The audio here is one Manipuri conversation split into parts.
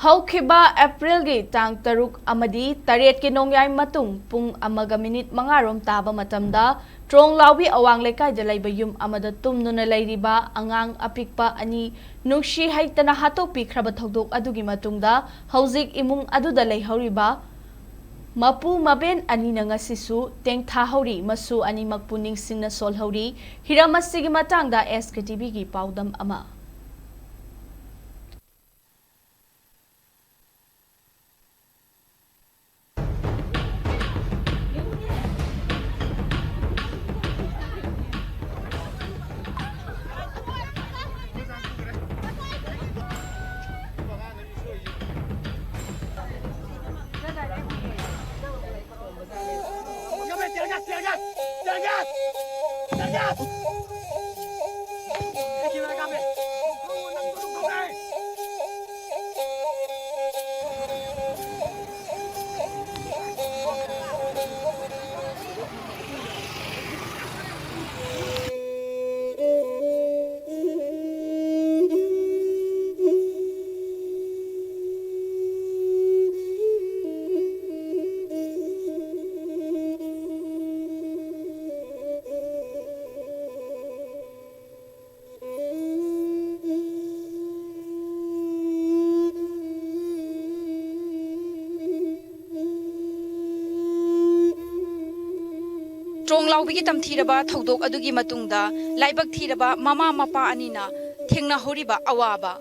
ꯍꯧꯈꯤꯕ ꯑꯦꯄ꯭ꯔꯤꯜꯒꯤ ꯇꯥꯡ 6 ꯑꯃꯗꯤ 8 ꯀꯤ ꯅꯣꯡꯌꯥꯏ ꯃꯇꯨꯡ ꯄꯨꯡ 1:05 ꯇꯥꯕ ꯃꯇꯝꯗ ꯇ꯭ꯔꯣꯡꯂꯥꯎꯕꯤ ꯑꯋꯥꯡ ꯂꯩꯀꯥꯏꯗ ꯂꯩꯕ ꯌꯨꯝ ꯑꯃꯗ ꯇꯨꯝꯗꯨꯅ ꯂꯩꯔꯤꯕ ꯑꯉꯥꯡ ꯑꯄꯤꯛꯄ ꯑꯅꯤ ꯅꯨꯡꯁꯤ ꯍꯩꯇꯅ ꯍꯥꯠꯇꯣꯛꯄꯤꯈ꯭ꯔꯕ ꯊꯧꯗꯣꯛ ꯑꯗꯨꯒꯤ ꯃꯇꯨꯡꯗ ꯍꯧꯖꯤꯛ ꯏꯃꯨꯡ ꯑꯗꯨꯗ ꯂꯩꯍꯧꯔꯤꯕ ꯃꯄꯨ ꯃꯕꯦꯟ ꯑꯅꯤꯅ ꯉꯁꯤꯁꯨ ꯇꯦꯡꯊꯥꯍꯧꯔꯤ, ꯃꯁꯨ ꯑꯅꯤꯃꯛꯄꯨ ꯅꯤꯡꯁꯤꯡꯅ ꯁꯣꯜꯍꯧꯔꯤ꯫ ꯍꯤꯔꯝ ꯑꯁꯤꯒꯤ ꯃꯇꯥꯡꯗ SKTVꯒꯤ ꯄꯥꯎꯗꯝ ꯑꯃ꯫ Tronglaobi ki tamthiraba Thoudok adugi matungda laibak thiraba mama mapa anina thengnahoriba awaba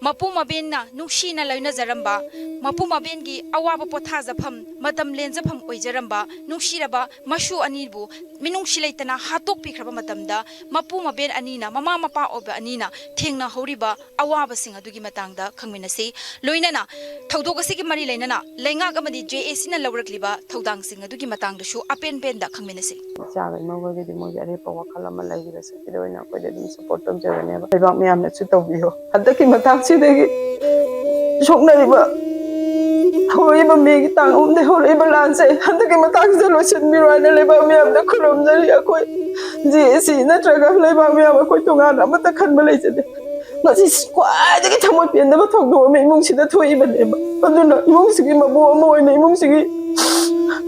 mapu mabenna nuksina lainazaramba mapu mabengi awaba pothajafam matam lenjafam oijaramba nuksiraba masu anibu minungsi leitana hatokpikraba matamda mapu maben anina mama mapa oba anina thengnahoriba awaba sing adugi matangda khangminasi loinana Thoudok asigi mari leinana lengak amadi JAC na lawrakliba Thoudang sing adugi matangdashu apen benda khangminasi चावे मगोगे मोगे अरे पवा खला म लागि रस किदोइना कोइदे दम सपोर्ट तम जगने बा लेबा म्यामने छु तबियो हदकी मताक सिदेगी सोकनरिबा होइबा मेगी तांग उमदे होइबा लानसे हदकी मताक से लोसन मिरवाने लेबा म्यामने खुरम जरी अखोय जेसी नत्रगा लेबा ma'am अखोय तोंगा अमता खनबा लेजदे Masih क्वाइदगी थमोय पेनदबा थोगदो may इमुंगसिदा थोइबनेबा अदुना इमुंगसिगी मबो अमोयना इमुंगसिगी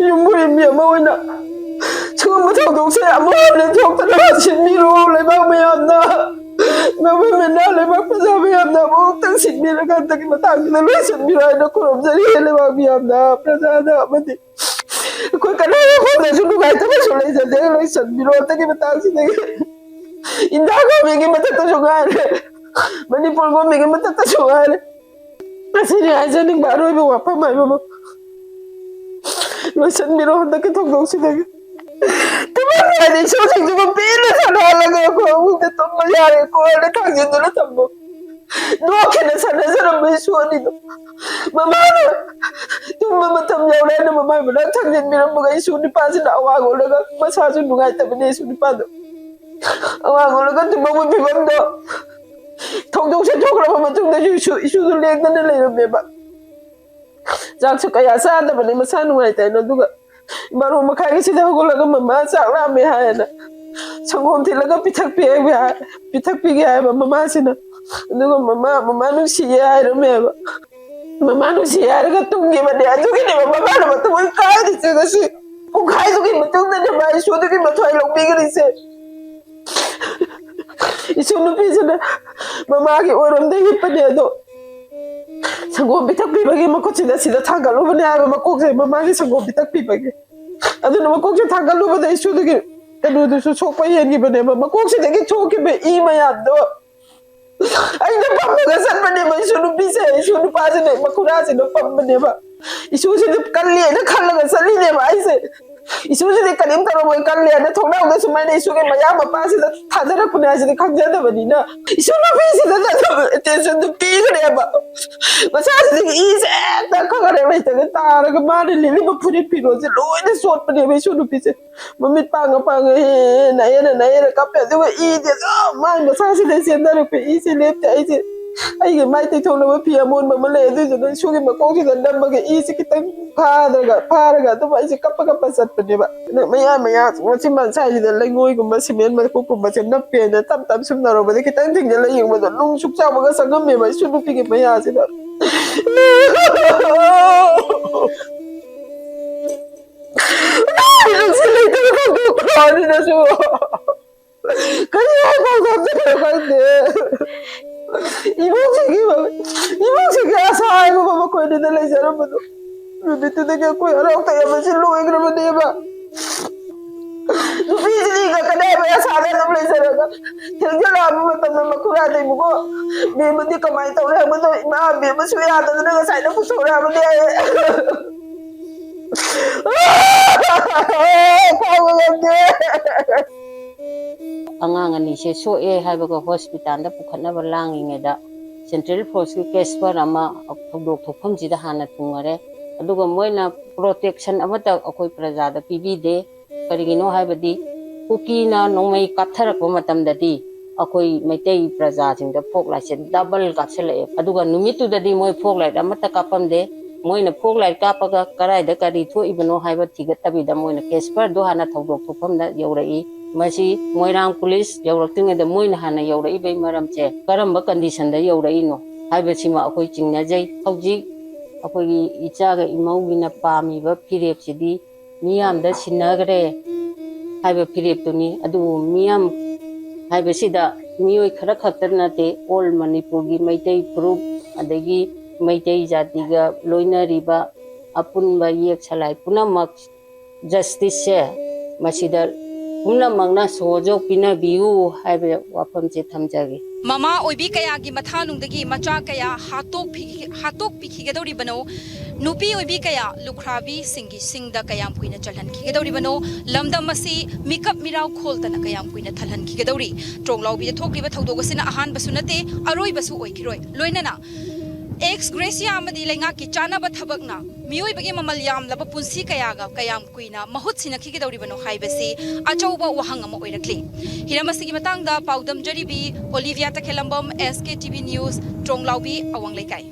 युमुय ma'am ओइना Cuma Thoudok saya ambil Thoudok terus miro lebak meyamna, mama mana lebak pasal meyamna, bukan sih miro kan tak kita terus miro ada kurang jadi lebak meyamna, pasal ada mati. Kau kenapa kau dah suruh kau itu masuk jadi terus miro tak kita sih ni. Indah kau mungkin mata tersungai, Manipur kau mungkin mata tersungai. Asyik aja ni baru ibu apa mai mama. Terus miro tak kita Thoudok sih lagi. Teman-teman syuting cuma pilih sana lagi aku udah tambah jari aku ada tanggung dulu tambah dua kena sana bersuara itu mama cuma macam jauh lain mama benar tanggung bilang bukan isu di pasir nak awak aku lagi masa tu nungai tapi ni isu di pasir awak aku lagi cuma mau bilang dah Thoudok saya cakap apa macam tu isu tu lihat dan lain bebas jangan suka ya saya ada benda masa nungai tapi tu baru makai sih dah gula kan mama cakap ramai hai na, sanggup tidak kan pitak pergi hai mama sih na, tu kan mama nu siya hai ramai ba, mama nu siya hai kan tunggu mana aja gini mama lu betul betul kaya di sini sih, kaya tu gini betul betul macam isu tu gini betul ayam pergi sih, isu nu pergi na, mama ki orang dah hidup dia tu. Sanggup pitak pergi makuk sida tanggal lu benda apa makuk saya mama ni sanggup pitak pergi. Aduh nama makuk saya tanggal lu benda isu tu ke, aduh tu sok payah ni benda makuk saya lagi sok ke be imayat tu. Ayo nampak kesan benda isu tu bisa isu tu pasal ni makuk rasa nampak benda apa. Isu tu kali ada kalau kesan ni apa isu. Isu tu kalim kalau mau kali ada thongna udah semua ni isu ke maya apa pasal thadar aku ni aja kerja dah benda na. Isu tu bisa dah attention tu pergi apa. Masa ni is tak kau ada macam ni tak ada kemana ni lima puri piro je loh ini sort pada isu tu bisa. Mami pang naya kapnya tu ini dia main masa ni siapa nak pergi isi lep cai je. Ayo mai tai thong na pia mon ma le du je su ke ma ko ki dan ma ke isi ki tang pha ga tu mai si kap sat pe ba na maya mo si man sai ji da lai ngoi ko ma si men ma ko ma se na pe na tam sum na ro ba ki tang thing je lai yung ma da lung suk cha ma ga sangam me ma su nu pi ke maya si da Nagsilay talaga ang kukurani na siya. Kaya ako magdala kasi. Ibang sige asahay mo mama ko na lang siya naman. Nandito na niya ko. Araw tayo man si Luwag naman niya ba? Nupili ka ka na may asahay naman lang siya naman. Hinagdala mo matang na makuratay mo ko. Bima di kamay taon na mo to. Bima suyata na nga sa'yo na puso naman niya. Angangan ni siya so habi ko hospital da pukhatnaba langingeda central force ki case par ama Thoudok thokpham jida hana thungare aduga moina protection amata akoi praja da pibide karigino habadi kukina nongmai katharak matam dadi akoi maitai praja jing da phok lai chen double katsele aduga numitu dadi moi phok lai amata kapam de moina phok lai kapaga karai da kari tho ibano haiba thigat tabi da moina case par do hana Thoudok thokpham da yaurai Masi Moirang police yaurakting da moina hana yaurai bai maram che karamba condition da yaurai no haiba sima akoi chingna jai hauji akoi ichaga imau bina pami ba phirep sidi miyam da sinagre haiba phirep tuni adu miyam haiba sida miyoi khara khaktarna te all Manipur gi maitai group adagi maitai jati ga loina riba apun ba yek salai punamak justice se masida Muna magna sojo pina biu haibe wapam che thamjagi Mama oibi kaya gi mathanung dagi macha kaya hatok pikhi gadori bano nupi oibi kaya lukhrabi singi singda kayam puina chalhan ki gadori bano lamdam masi mikap mirau kholtana kayam puina thalhan ki gadori Tronglaobi da thokriba Thoudok asina Ahanbasu Natte Aroibasu oikiroi loinana ex gracia amadi lenga ki chana ba thabakna mioi bagi mamal yam laba punsi kayaga kayam kuina mahut sinakhi ki dawri bano haibasi achauba wahang ama oirakli hiramasigi matangda paudam jaribi Olivia Takhelambam SKTV News Tronglaobi awang lekai